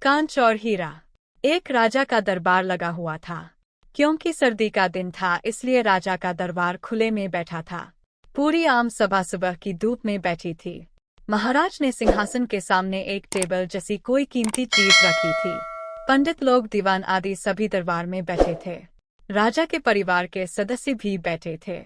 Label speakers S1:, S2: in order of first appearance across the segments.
S1: कांच और हीरा। एक राजा का दरबार लगा हुआ था। क्योंकि सर्दी का दिन था इसलिए राजा का दरबार खुले में बैठा था। पूरी आम सभा सुबह की धूप में बैठी थी। महाराज ने सिंहासन के सामने एक टेबल जैसी कोई कीमती चीज रखी थी। पंडित लोग, दीवान आदि सभी दरबार में बैठे थे। राजा के परिवार के सदस्य भी बैठे थे।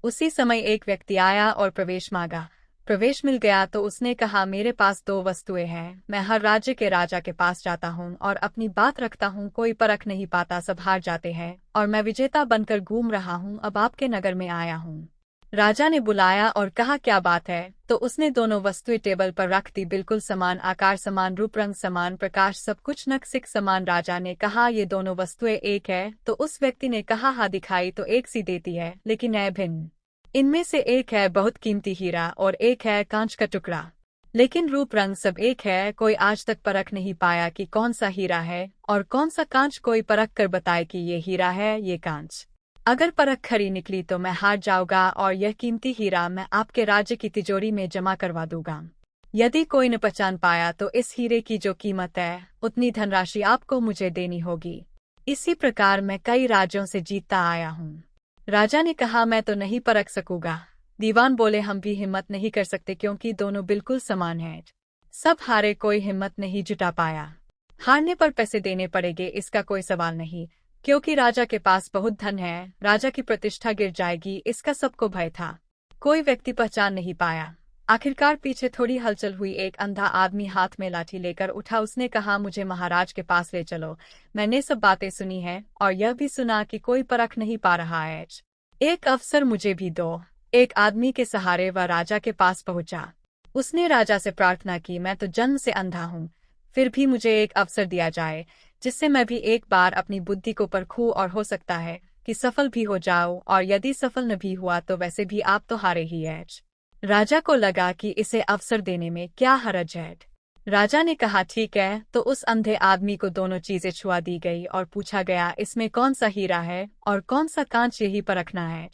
S1: उसी समय एक व्यक्ति आया और प्रवेश मांगा। प्रवेश मिल गया तो उसने कहा, मेरे पास 2 वस्तुएं हैं। मैं हर राज्य के राजा के पास जाता हूँ और अपनी बात रखता हूँ, कोई परख नहीं पाता, सब हार जाते हैं और मैं विजेता बनकर घूम रहा हूँ। अब आपके नगर में आया हूँ। राजा ने बुलाया और कहा, क्या बात है? तो उसने दोनों वस्तुएं टेबल पर रख दी, बिल्कुल समान आकार, समान रूप, रंग समान, प्रकाश, सब कुछ नक-सिक समान। राजा ने कहा, ये दोनों वस्तुएं एक है? तो उस व्यक्ति ने कहा, हाँ, दिखाई तो एक सी देती है लेकिन है भिन्न। इनमें से एक है बहुत कीमती हीरा और एक है कांच का टुकड़ा, लेकिन रूप रंग सब एक है। कोई आज तक परख नहीं पाया कि कौन सा हीरा है और कौन सा कांच। कोई परख कर बताए कि ये हीरा है, ये कांच। अगर परख खरी निकली तो मैं हार जाऊंगा और यह कीमती हीरा मैं आपके राज्य की तिजोरी में जमा करवा दूंगा। यदि कोई न पहचान पाया तो इस हीरे की जो कीमत है उतनी धनराशि आपको मुझे देनी होगी। इसी प्रकार मैं कई राज्यों से जीतता आया हूँ। राजा ने कहा, मैं तो नहीं परख सकूंगा। दीवान बोले, हम भी हिम्मत नहीं कर सकते क्योंकि दोनों बिल्कुल समान हैं। सब हारे, कोई हिम्मत नहीं जुटा पाया। हारने पर पैसे देने पड़ेंगे, इसका कोई सवाल नहीं, क्योंकि राजा के पास बहुत धन है। राजा की प्रतिष्ठा गिर जाएगी, इसका सबको भय था। कोई व्यक्ति पहचान नहीं पाया। आखिरकार पीछे थोड़ी हलचल हुई। एक अंधा आदमी हाथ में लाठी लेकर उठा। उसने कहा, मुझे महाराज के पास ले चलो। मैंने सब बातें सुनी हैं और यह भी सुना कि कोई परख नहीं पा रहा है। एक अवसर मुझे भी दो। एक आदमी के सहारे वह राजा के पास पहुंचा। उसने राजा से प्रार्थना की, मैं तो जन्म से अंधा हूँ, फिर भी मुझे एक अवसर दिया जाए जिससे मैं भी एक बार अपनी बुद्धि को परखूं और हो सकता है कि सफल भी हो जाऊं, और यदि सफल न भी हुआ तो वैसे भी आप तो हारे ही हैं। राजा को लगा कि इसे अवसर देने में क्या हर्ज है। राजा ने कहा, ठीक है। तो उस अंधे आदमी को दोनों चीजें छुआ दी गई और पूछा गया, इसमें कौन सा हीरा है और कौन सा कांच, यही परखना है।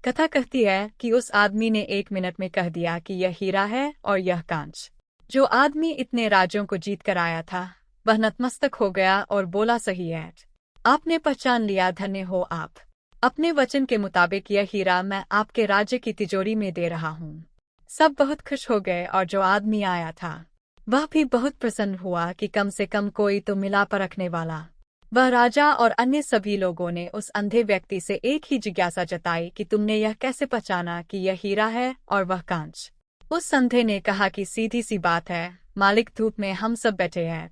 S1: कथा कहती है कि उस आदमी ने 1 मिनट में कह दिया कि यह हीरा है और यह कांच। जो आदमी इतने राज्यों को जीत कर आया था वह नतमस्तक हो गया और बोला, सही है, आपने पहचान लिया, धन्य हो आप। अपने वचन के मुताबिक यह हीरा मैं आपके राज्य की तिजोरी में दे रहा हूँ। सब बहुत खुश हो गए और जो आदमी आया था वह भी बहुत प्रसन्न हुआ कि कम से कम कोई तो मिला परखने वाला। वह राजा और अन्य सभी लोगों ने उस अंधे व्यक्ति से एक ही जिज्ञासा जताई कि तुमने यह कैसे पहचाना कि यह हीरा है और वह कांच? उस अंधे ने कहा कि सीधी सी बात है मालिक, धूप में हम सब बैठे हैं।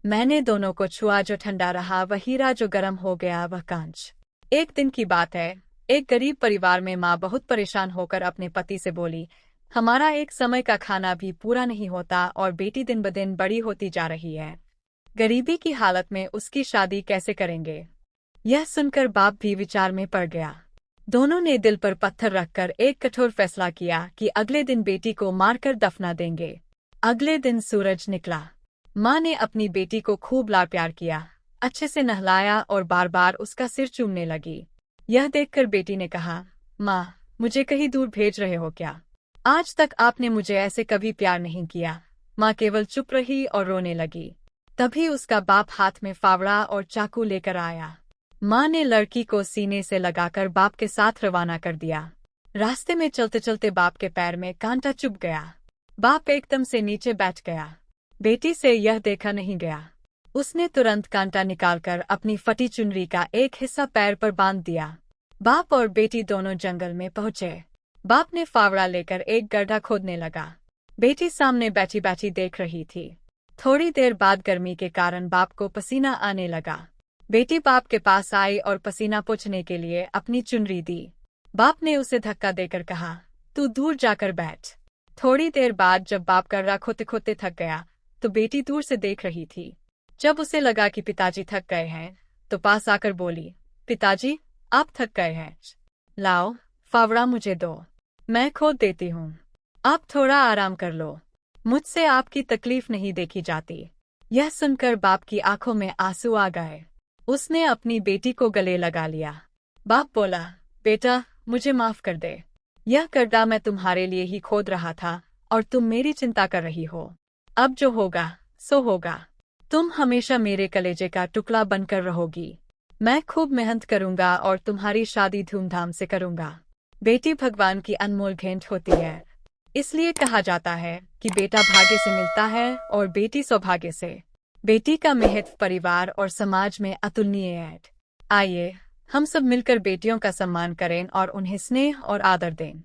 S1: मैंने दोनों को छुआ, जो ठंडा रहा वह हीरा, जो गर्म हो गया वह कांच। एक दिन की बात है। एक गरीब परिवार में माँ बहुत परेशान होकर अपने पति से बोली, हमारा एक समय का खाना भी पूरा नहीं होता और बेटी दिन ब दिन बड़ी होती जा रही है। गरीबी की हालत में उसकी शादी कैसे करेंगे? यह सुनकर बाप भी विचार में पड़ गया। दोनों ने दिल पर पत्थर रखकर एक कठोर फैसला किया कि अगले दिन बेटी को मारकर दफना देंगे। अगले दिन सूरज निकला। माँ ने अपनी बेटी को खूब लाड प्यार किया, अच्छे से नहलाया और बार बार उसका सिर चूमने लगी। यह देखकर बेटी ने कहा, माँ, मुझे कहीं दूर भेज रहे हो क्या? आज तक आपने मुझे ऐसे कभी प्यार नहीं किया। माँ केवल चुप रही और रोने लगी। तभी उसका बाप हाथ में फावड़ा और चाकू लेकर आया। माँ ने लड़की को सीने से लगाकर बाप के साथ रवाना कर दिया। रास्ते में चलते चलते बाप के पैर में कांटा चुभ गया। बाप एकदम से नीचे बैठ गया। बेटी से यह देखा नहीं गया। उसने तुरंत कांटा निकालकर अपनी फटी चुनरी का एक हिस्सा पैर पर बांध दिया। बाप और बेटी दोनों जंगल में पहुंचे। बाप ने फावड़ा लेकर एक गड्ढा खोदने लगा। बेटी सामने बैठी बैठी देख रही थी। थोड़ी देर बाद गर्मी के कारण बाप को पसीना आने लगा। बेटी बाप के पास आई और पसीना पोंछने के लिए अपनी चुनरी दी। बाप ने उसे धक्का देकर कहा, तू दूर जाकर बैठ। थोड़ी देर बाद जब बाप कर्रा खोते खोते थक गया तो बेटी दूर से देख रही थी। जब उसे लगा कि पिताजी थक गए हैं तो पास आकर बोली, पिताजी, आप थक गए हैं, लाओ फावड़ा मुझे दो, मैं खोद देती हूँ। आप थोड़ा आराम कर लो, मुझसे आपकी तकलीफ नहीं देखी जाती। यह सुनकर बाप की आंखों में आंसू आ गए। उसने अपनी बेटी को गले लगा लिया। बाप बोला, बेटा, मुझे माफ कर दे। यह गड्ढा मैं तुम्हारे लिए ही खोद रहा था और तुम मेरी चिंता कर रही हो। अब जो होगा सो होगा। तुम हमेशा मेरे कलेजे का टुकड़ा बनकर रहोगी। मैं खूब मेहनत करूंगा और तुम्हारी शादी धूमधाम से करूंगा। बेटी भगवान की अनमोल भेंट होती है। इसलिए कहा जाता है कि बेटा भाग्य से मिलता है और बेटी सौभाग्य से। बेटी का महत्व परिवार और समाज में अतुलनीय है। आइए हम सब मिलकर बेटियों का सम्मान करें और उन्हें स्नेह और आदर दें।